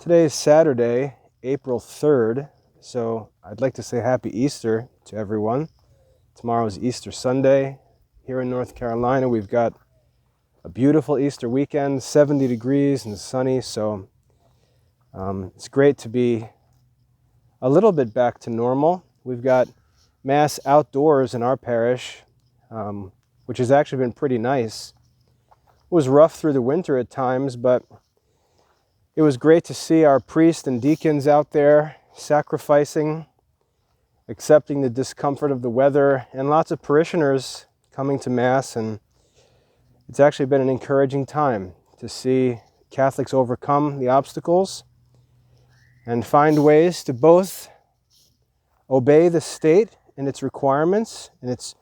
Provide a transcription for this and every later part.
Today is Saturday, April 3rd, so I'd like to say Happy Easter to everyone. Tomorrow is Easter Sunday. Here in North Carolina, we've got a beautiful Easter weekend, 70 degrees and sunny, so it's great to be a little bit back to normal. We've got Mass outdoors in our parish, which has actually been pretty nice. It was rough through the winter at times, but it was great to see our priests and deacons out there sacrificing, accepting the discomfort of the weather, and lots of parishioners coming to Mass. And it's actually been an encouraging time to see Catholics overcome the obstacles and find ways to both obey the state and its requirements and its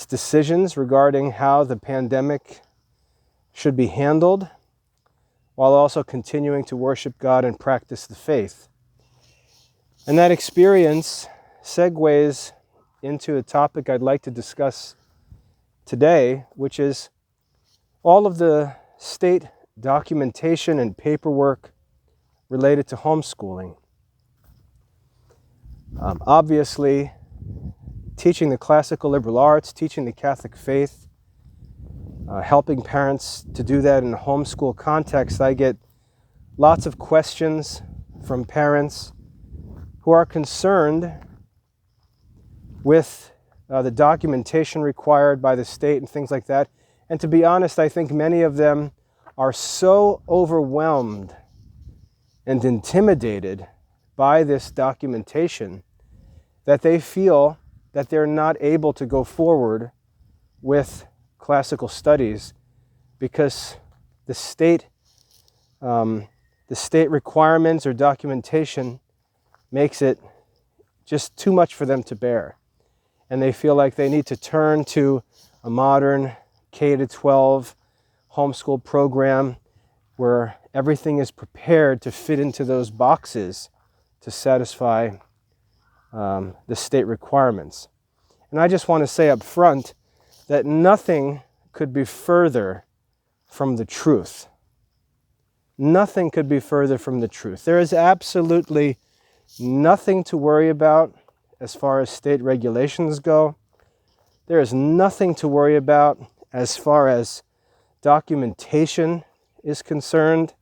decisions regarding how the pandemic should be handled, while also continuing to worship God and practice the faith. And that experience segues into a topic I'd like to discuss today, which is all of the state documentation and paperwork related to homeschooling. Obviously, teaching the classical liberal arts, teaching the Catholic faith, helping parents to do that in a homeschool context, I get lots of questions from parents who are concerned with the documentation required by the state and things like that. And to be honest, I think many of them are so overwhelmed and intimidated by this documentation that they feel that they're not able to go forward with classical studies because the state requirements or documentation makes it just too much for them to bear. And they feel like they need to turn to a modern K-12 homeschool program where everything is prepared to fit into those boxes to satisfy the state requirements. And I just want to say up front that nothing could be further from the truth. Nothing could be further from the truth. There is absolutely nothing to worry about as far as state regulations go. There is nothing to worry about as far as documentation is concerned.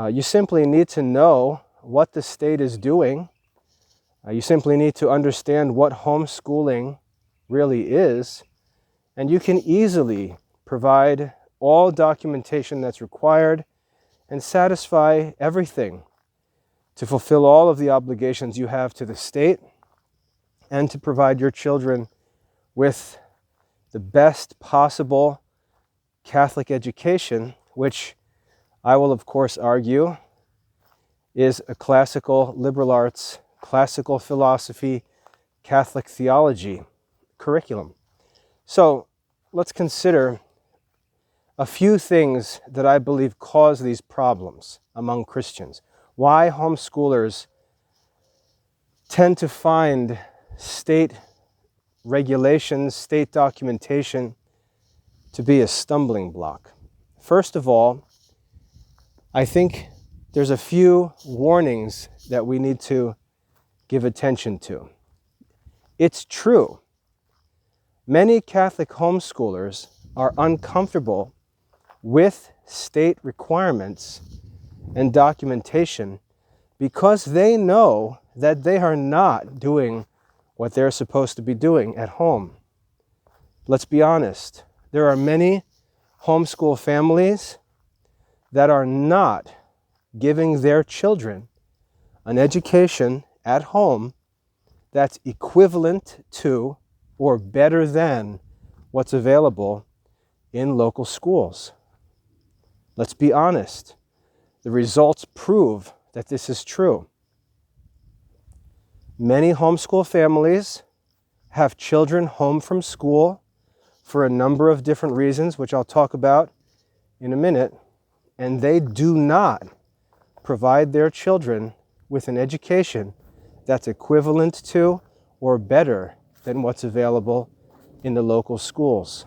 You simply need to know what the state is doing. You simply need to understand what homeschooling really is. And you can easily provide all documentation that's required and satisfy everything to fulfill all of the obligations you have to the state and to provide your children with the best possible Catholic education, which I will of course argue is a classical liberal arts, classical philosophy, Catholic theology curriculum. So let's consider a few things that I believe cause these problems among Christians. Why homeschoolers tend to find state regulations, state documentation to be a stumbling block. First of all, I think there's a few warnings that we need to give attention to. It's true. Many Catholic homeschoolers are uncomfortable with state requirements and documentation because they know that they are not doing what they're supposed to be doing at home. Let's be honest. There are many homeschool families that are not giving their children an education at home that's equivalent to or better than what's available in local schools. Let's be honest. The results prove that this is true. Many homeschool families have children home from school for a number of different reasons, which I'll talk about in a minute, and they do not provide their children with an education that's equivalent to or better than what's available in the local schools.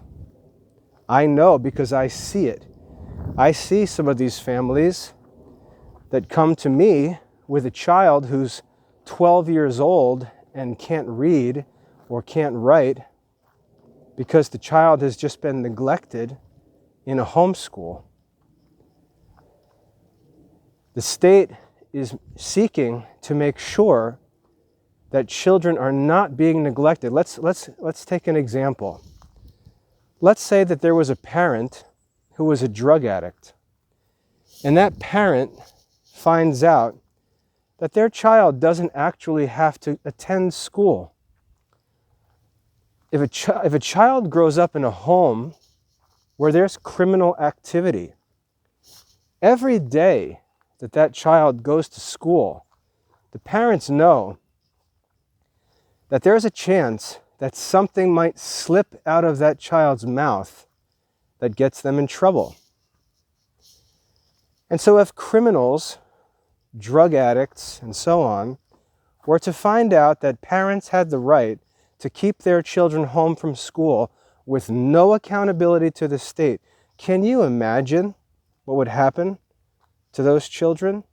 I know because I see it. I see some of these families that come to me with a child who's 12 years old and can't read or can't write because the child has just been neglected in a homeschool. The state is seeking to make sure that children are not being neglected. Let's take an example. Let's say that there was a parent who was a drug addict, and that parent finds out that their child doesn't actually have to attend school. If a child grows up in a home where there's criminal activity, every day that child goes to school, the parents know that there's a chance that something might slip out of that child's mouth that gets them in trouble. And so if criminals, drug addicts, and so on, were to find out that parents had the right to keep their children home from school with no accountability to the state, can you imagine what would happen to those children?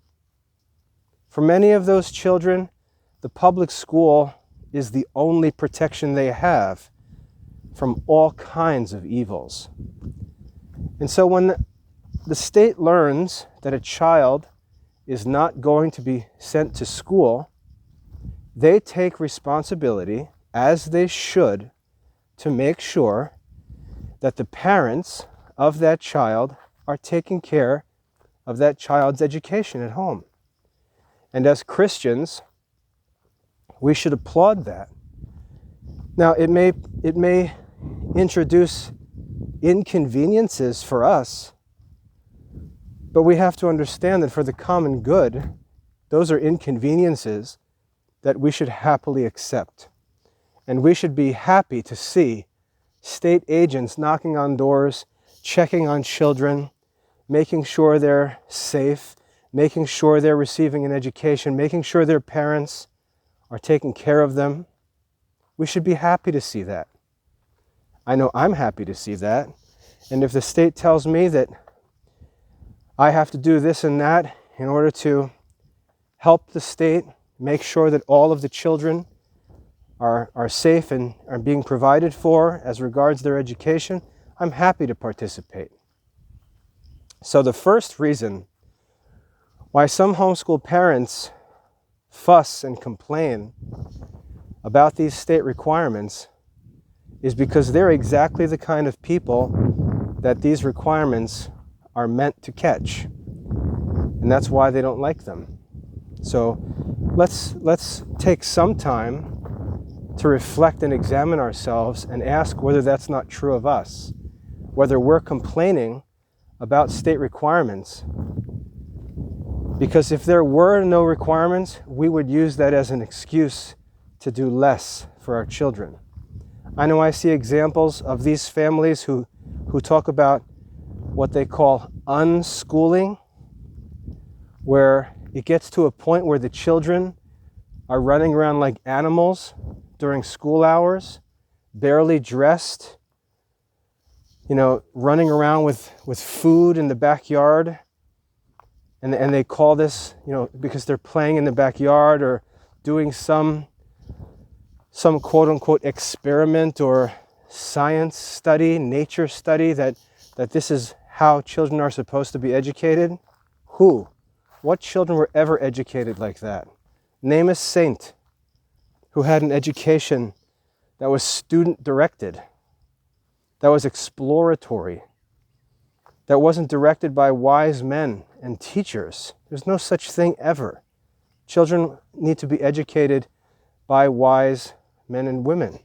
For many of those children, the public school is the only protection they have from all kinds of evils. And so when the state learns that a child is not going to be sent to school, they take responsibility, as they should, to make sure that the parents of that child are taking care of that child's education at home. And as Christians, we should applaud that. Now, it may introduce inconveniences for us, but we have to understand that for the common good, those are inconveniences that we should happily accept. And we should be happy to see state agents knocking on doors, checking on children, making sure they're safe, making sure they're receiving an education, making sure their parents are taking care of them. We should be happy to see that. I know I'm happy to see that. And if the state tells me that I have to do this and that in order to help the state make sure that all of the children are safe and are being provided for as regards their education, I'm happy to participate. So the first reason why some homeschool parents fuss and complain about these state requirements is because they're exactly the kind of people that these requirements are meant to catch. And that's why they don't like them. So let's take some time to reflect and examine ourselves and ask whether that's not true of us, whether we're complaining about state requirements. Because if there were no requirements, we would use that as an excuse to do less for our children. I know I see examples of these families who talk about what they call unschooling, where it gets to a point where the children are running around like animals during school hours, barely dressed, running around with food in the backyard. And they call this, because they're playing in the backyard or doing some quote unquote experiment or science study, nature study, that this is how children are supposed to be educated. Who? What children were ever educated like that? Name a saint who had an education that was student-directed, that was exploratory, that wasn't directed by wise men and teachers. There's no such thing ever. Children need to be educated by wise men and women,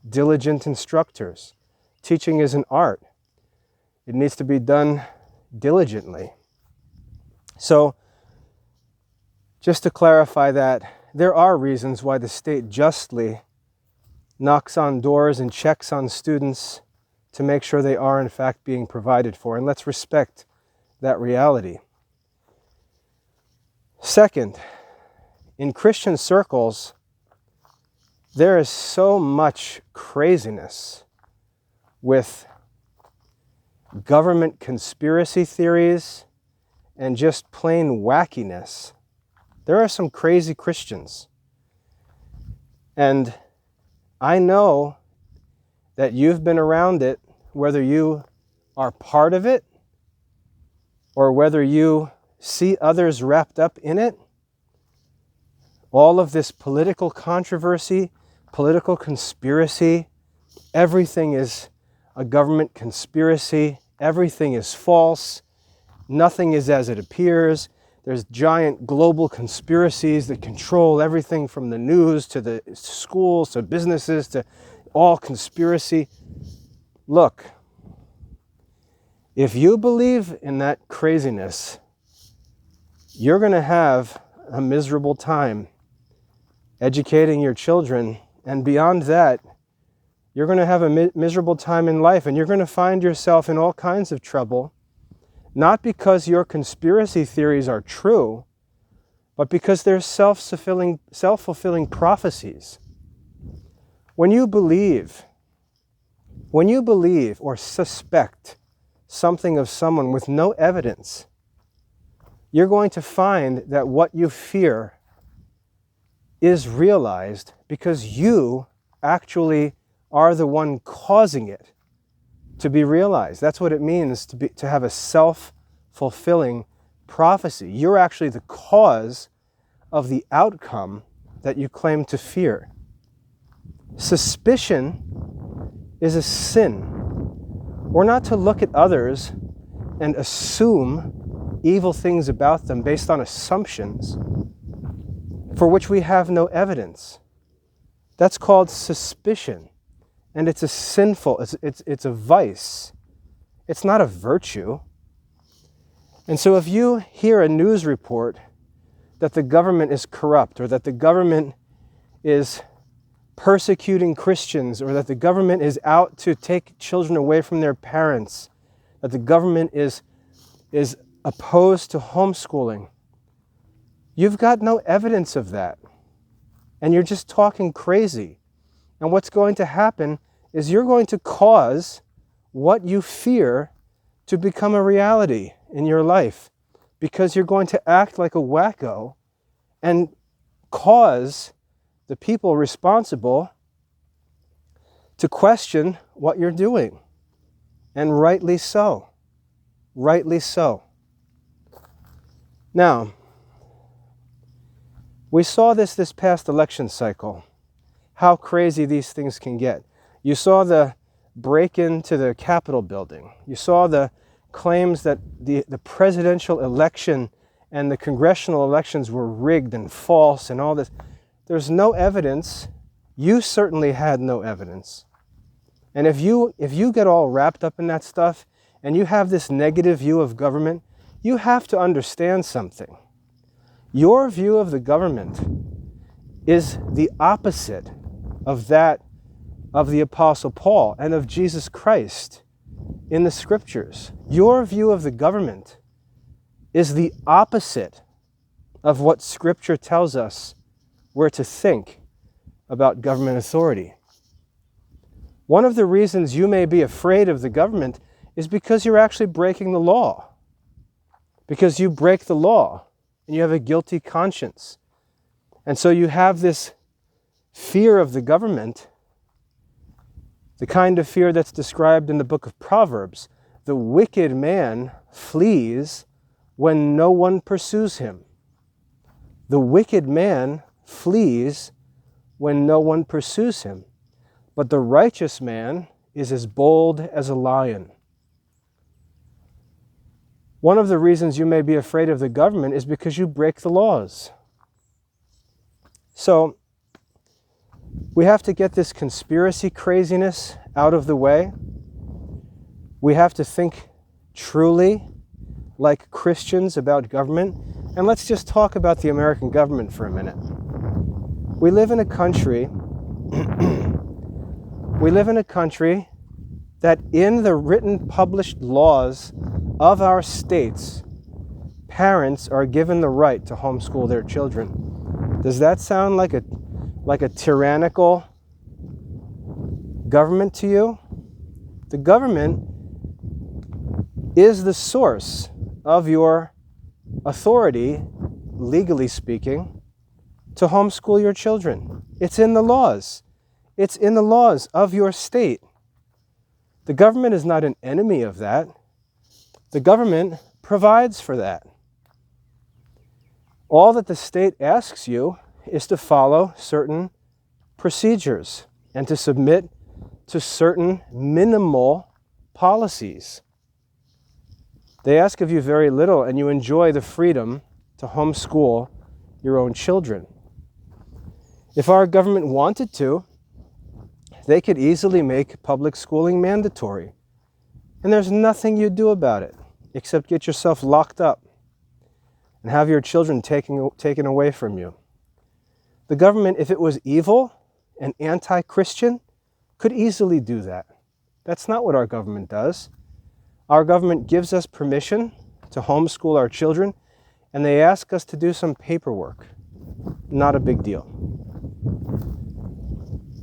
diligent instructors. Teaching is an art. It needs to be done diligently. So, just to clarify that, there are reasons why the state justly knocks on doors and checks on students to make sure they are in fact being provided for. And let's respect that reality. Second, in Christian circles, there is so much craziness with government conspiracy theories and just plain wackiness. There are some crazy Christians. And I know that you've been around it, whether you are part of it or whether you see others wrapped up in it. All of this political controversy, political conspiracy, everything is a government conspiracy. Everything is false. Nothing is as it appears. There's giant global conspiracies that control everything from the news to the schools to businesses to all conspiracy. Look, if you believe in that craziness, you're going to have a miserable time educating your children, and beyond that, you're going to have a miserable time in life, and you're going to find yourself in all kinds of trouble, not because your conspiracy theories are true, but because they're self-fulfilling prophecies. When you believe or suspect something of someone with no evidence, you're going to find that what you fear is realized because you actually are the one causing it to be realized. That's what it means to have a self-fulfilling prophecy. You're actually the cause of the outcome that you claim to fear. Suspicion is a sin. We're not to look at others and assume evil things about them based on assumptions for which we have no evidence. That's called suspicion. And it's a sinful, it's a vice. It's not a virtue. And so if you hear a news report that the government is corrupt, or that the government is persecuting Christians, or that the government is out to take children away from their parents, that the government is opposed to homeschooling, you've got no evidence of that. And you're just talking crazy. And what's going to happen is you're going to cause what you fear to become a reality in your life, because you're going to act like a wacko and cause the people responsible to question what you're doing. And rightly so. Rightly so. Now, we saw this past election cycle, how crazy these things can get. You saw the break-in to the Capitol building. You saw the claims that the presidential election and the congressional elections were rigged and false and all this. There's no evidence. You certainly had no evidence. And if you get all wrapped up in that stuff and you have this negative view of government, you have to understand something. Your view of the government is the opposite of that of the Apostle Paul and of Jesus Christ in the Scriptures. Your view of the government is the opposite of what Scripture tells us we're to think about government authority. One of the reasons you may be afraid of the government is because you're actually breaking the law. Because you break the law and you have a guilty conscience. And so you have this fear of the government, the kind of fear that's described in the book of Proverbs. The wicked man flees when no one pursues him. The wicked man flees when no one pursues him. But the righteous man is as bold as a lion. One of the reasons you may be afraid of the government is because you break the laws. So, we have to get this conspiracy craziness out of the way. We have to think truly like Christians about government. And let's just talk about the American government for a minute. We live in a country that in the written published laws of our states, parents are given the right to homeschool their children. Does that sound like a tyrannical government to you? The government is the source of your authority, legally speaking, to homeschool your children. It's in the laws. It's in the laws of your state. The government is not an enemy of that. The government provides for that. All that the state asks you is to follow certain procedures and to submit to certain minimal policies. They ask of you very little, and you enjoy the freedom to homeschool your own children. If our government wanted to, they could easily make public schooling mandatory. And there's nothing you do about it except get yourself locked up and have your children taken away from you. The government, if it was evil and anti-Christian, could easily do that. That's not what our government does. Our government gives us permission to homeschool our children, and they ask us to do some paperwork. Not a big deal.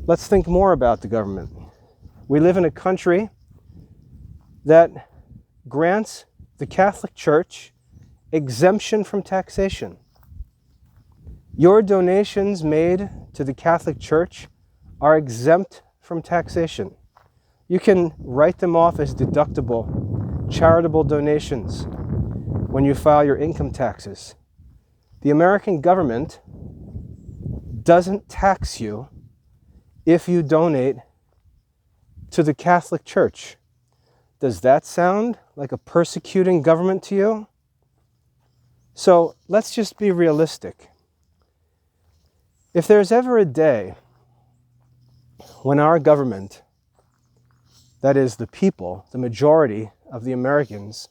Let's think more about the government. We live in a country that grants the Catholic Church exemption from taxation. Your donations made to the Catholic Church are exempt from taxation. You can write them off as deductible, charitable donations when you file your income taxes. The American government doesn't tax you if you donate to the Catholic Church. Does that sound like a persecuting government to you? So let's just be realistic. If there's ever a day when our government, that is the people, the majority of the Americans,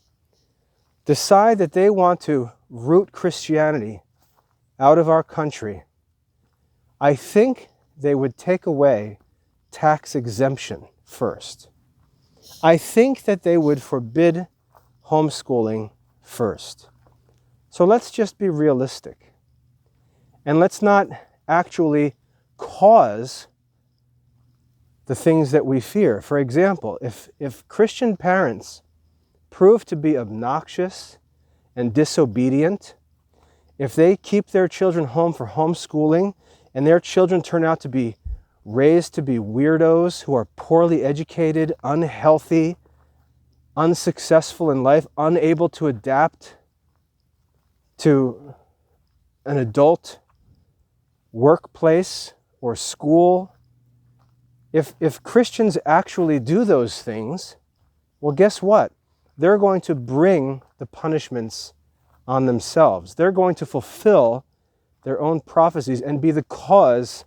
decide that they want to root Christianity out of our country, I think they would take away tax exemption first. I think that they would forbid homeschooling first. So let's just be realistic. And let's not actually cause the things that we fear. For example, if Christian parents prove to be obnoxious and disobedient, if they keep their children home for homeschooling and their children turn out to be raised to be weirdos who are poorly educated, unhealthy, unsuccessful in life, unable to adapt to an adult workplace or school, if Christians actually do those things, well, guess what? They're going to bring the punishments on themselves. They're going to fulfill their own prophecies and be the cause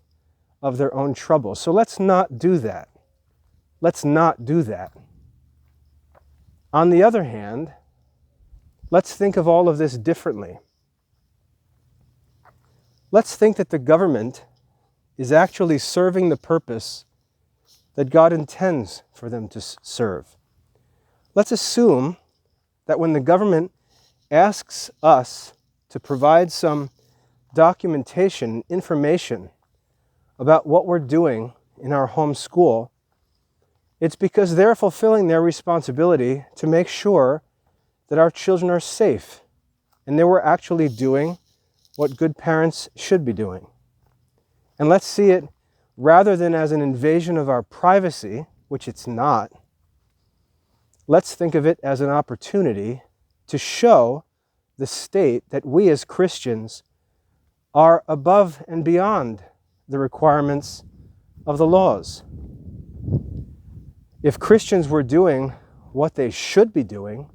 of their own trouble. So let's not do that. Let's not do that. On the other hand, let's think of all of this differently. Let's think that the government is actually serving the purpose that God intends for them to serve. Let's assume that when the government asks us to provide some documentation, information about what we're doing in our home school, it's because they're fulfilling their responsibility to make sure that our children are safe and that we're actually doing what good parents should be doing. And let's see it rather than as an invasion of our privacy, which it's not. Let's think of it as an opportunity to show the state that we as Christians are above and beyond the requirements of the laws. If Christians were doing what they should be doing,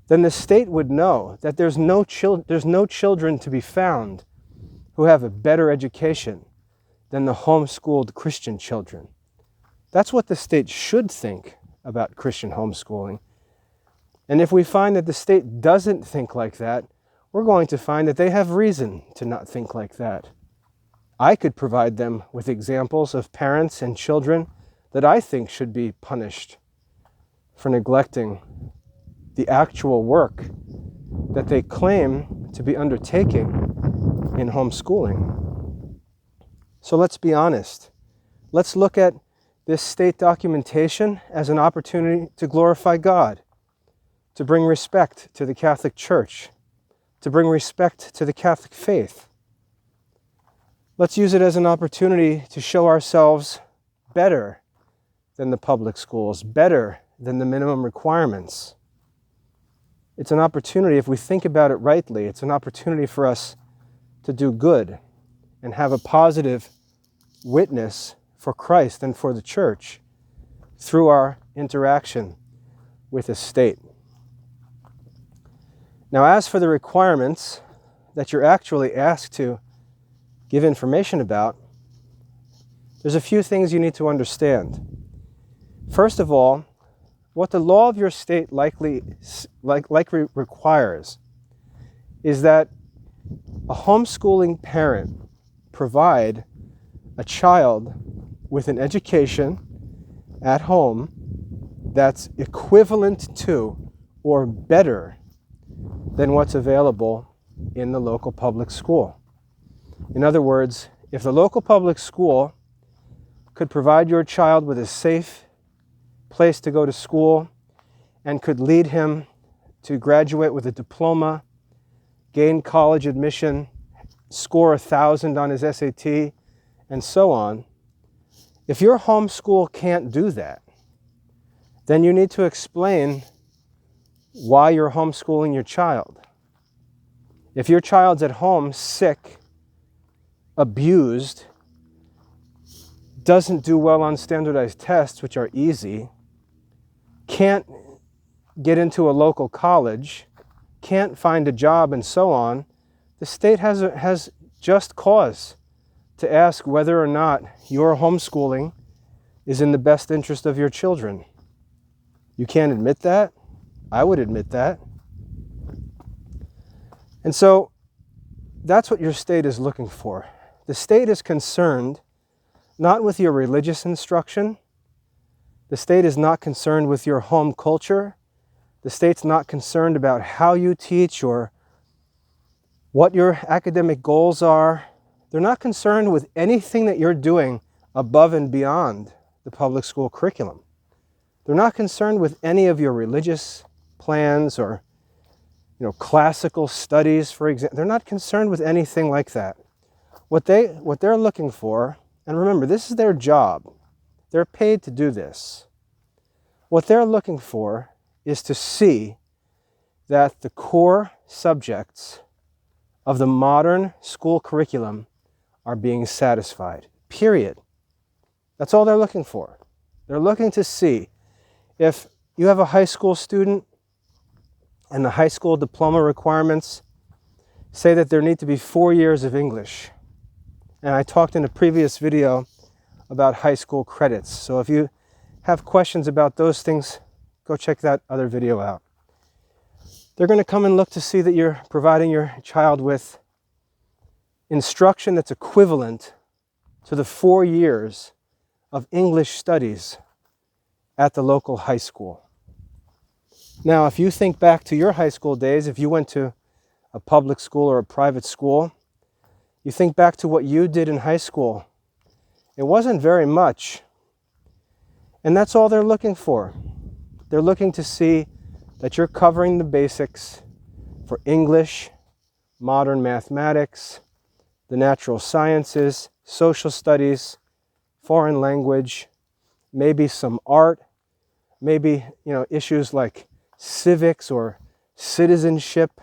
then the state would know that there's no children to be found who have a better education than the homeschooled Christian children. That's what the state should think about Christian homeschooling. And if we find that the state doesn't think like that, we're going to find that they have reason to not think like that. I could provide them with examples of parents and children that I think should be punished for neglecting the actual work that they claim to be undertaking in homeschooling. So let's be honest. Let's look at this state documentation as an opportunity to glorify God, to bring respect to the Catholic Church, to bring respect to the Catholic faith. Let's use it as an opportunity to show ourselves better than the public schools, better than the minimum requirements. It's an opportunity, if we think about it rightly, it's an opportunity for us to do good and have a positive witness for Christ and for the church through our interaction with the state. Now, as for the requirements that you're actually asked to give information about, there's a few things you need to understand. First of all, what the law of your state likely requires is that a homeschooling parent provide a child with an education at home that's equivalent to or better than what's available in the local public school. In other words, if the local public school could provide your child with a safe place to go to school and could lead him to graduate with a diploma, gain college admission, score 1,000 on his SAT, and so on, if your homeschool can't do that, then you need to explain why you're homeschooling your child. If your child's at home sick, abused, doesn't do well on standardized tests, which are easy, can't get into a local college, can't find a job, and so on, the state has just cause to ask whether or not your homeschooling is in the best interest of your children. You can't admit that? I would admit that. And so that's what your state is looking for. The state is concerned not with your religious instruction. The state is not concerned with your home culture. The state's not concerned about how you teach or what your academic goals are. They're not concerned with anything that you're doing above and beyond the public school curriculum. They're not concerned with any of your religious plans or, classical studies, for example. They're not concerned with anything like that. What they're looking for, and remember, this is their job. They're paid to do this. What they're looking for is to see that the core subjects of the modern school curriculum are being satisfied. Period. That's all they're looking for. They're looking to see if you have a high school student and the high school diploma requirements say that there need to be 4 years of English. And I talked in a previous video about high school credits. So if you have questions about those things, go check that other video out. They're going to come and look to see that you're providing your child with instruction that's equivalent to the 4 years of English studies at the local high school. Now, if you think back to your high school days, if you went to a public school or a private school, you think back to what you did in high school. It wasn't very much. And that's all they're looking for. They're looking to see that you're covering the basics for English, modern mathematics, the natural sciences, social studies, foreign language, maybe some art, maybe, issues like civics or citizenship.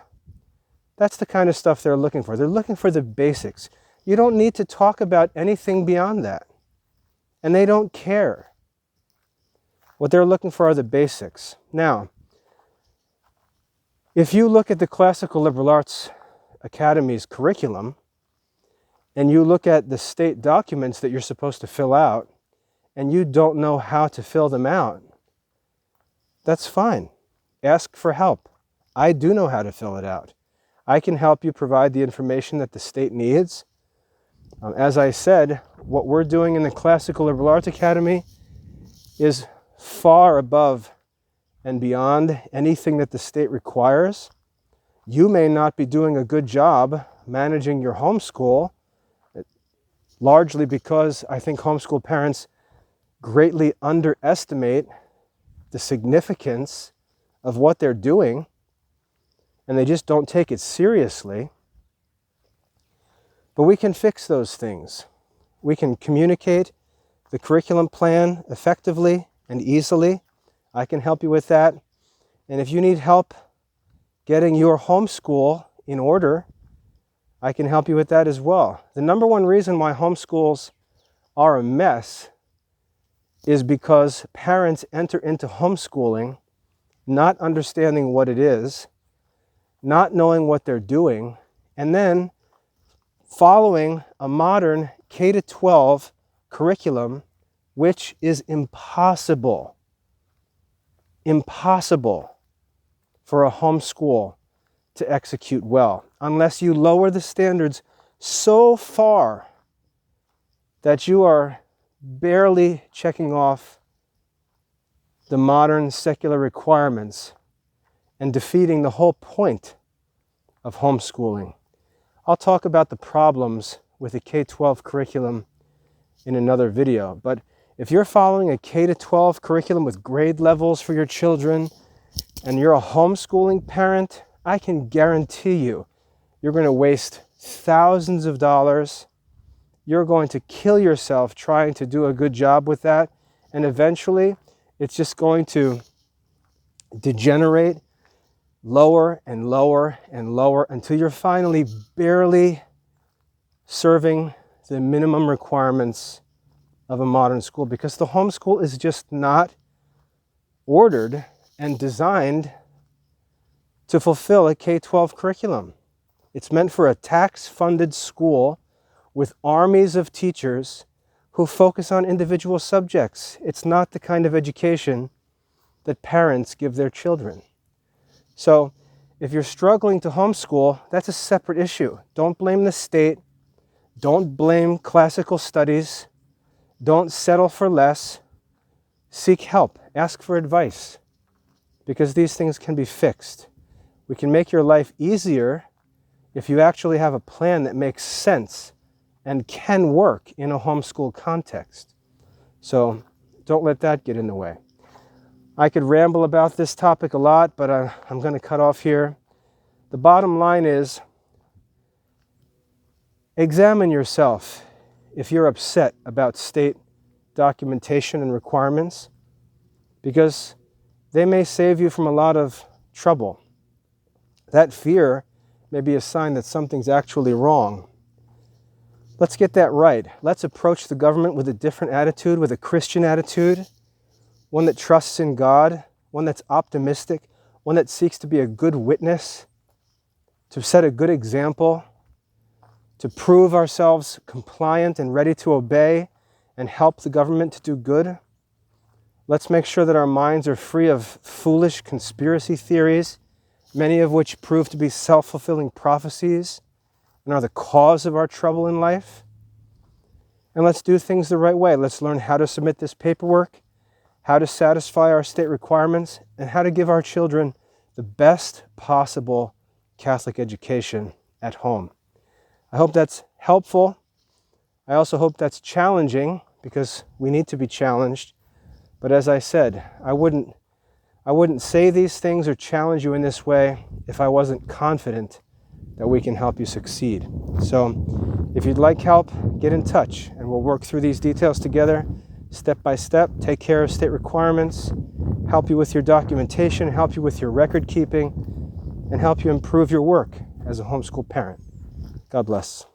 That's the kind of stuff they're looking for. They're looking for the basics. You don't need to talk about anything beyond that. And they don't care. What they're looking for are the basics. Now, if you look at the Classical Liberal Arts Academy's curriculum, and you look at the state documents that you're supposed to fill out, and you don't know how to fill them out, that's fine. Ask for help. I do know how to fill it out. I can help you provide the information that the state needs. As I said, what we're doing in the Classical Liberal Arts Academy is far above and beyond anything that the state requires. You may not be doing a good job managing your homeschool, largely because I think homeschool parents greatly underestimate the significance of what they're doing. and they just don't take it seriously. But we can fix those things. We can communicate the curriculum plan effectively and easily. I can help you with that. And if you need help getting your homeschool in order, I can help you with that as well. The number one reason why homeschools are a mess is because parents enter into homeschooling not understanding what it is, not knowing what they're doing, and then following a modern K-12 curriculum, which is impossible for a homeschool to execute well, unless you lower the standards so far that you are barely checking off the modern secular requirements and defeating the whole point of homeschooling. I'll talk about the problems with a K-12 curriculum in another video, but if you're following a K-12 curriculum with grade levels for your children and you're a homeschooling parent, I can guarantee you're going to waste thousands of dollars. You're going to kill yourself trying to do a good job with that, and eventually it's just going to degenerate lower and lower and lower until you're finally barely serving the minimum requirements of a modern school, because the homeschool is just not ordered and designed to fulfill a K-12 curriculum. It's meant for a tax-funded school with armies of teachers who focus on individual subjects. It's not the kind of education that parents give their children. So if you're struggling to homeschool, that's a separate issue. Don't blame the state. Don't blame classical studies. Don't settle for less. Seek help. Ask for advice, because these things can be fixed. We can make your life easier if you actually have a plan that makes sense and can work in a homeschool context. So don't let that get in the way. I could ramble about this topic a lot, but I'm going to cut off here. The bottom line is, examine yourself if you're upset about state documentation and requirements, because they may save you from a lot of trouble. That fear may be a sign that something's actually wrong. Let's get that right. Let's approach the government with a different attitude, with a Christian attitude, one that trusts in God, one that's optimistic, one that seeks to be a good witness, to set a good example, to prove ourselves compliant and ready to obey and help the government to do good. Let's make sure that our minds are free of foolish conspiracy theories, many of which prove to be self-fulfilling prophecies and are the cause of our trouble in life. And let's do things the right way. Let's learn how to submit this paperwork, how to satisfy our state requirements, and how to give our children the best possible Catholic education at home. I hope that's helpful. I also hope that's challenging, because we need to be challenged. But as I said, I wouldn't say these things or challenge you in this way if I wasn't confident that we can help you succeed. So if you'd like help, get in touch and we'll work through these details together, step by step, take care of state requirements, help you with your documentation, help you with your record keeping, and help you improve your work as a homeschool parent. God bless.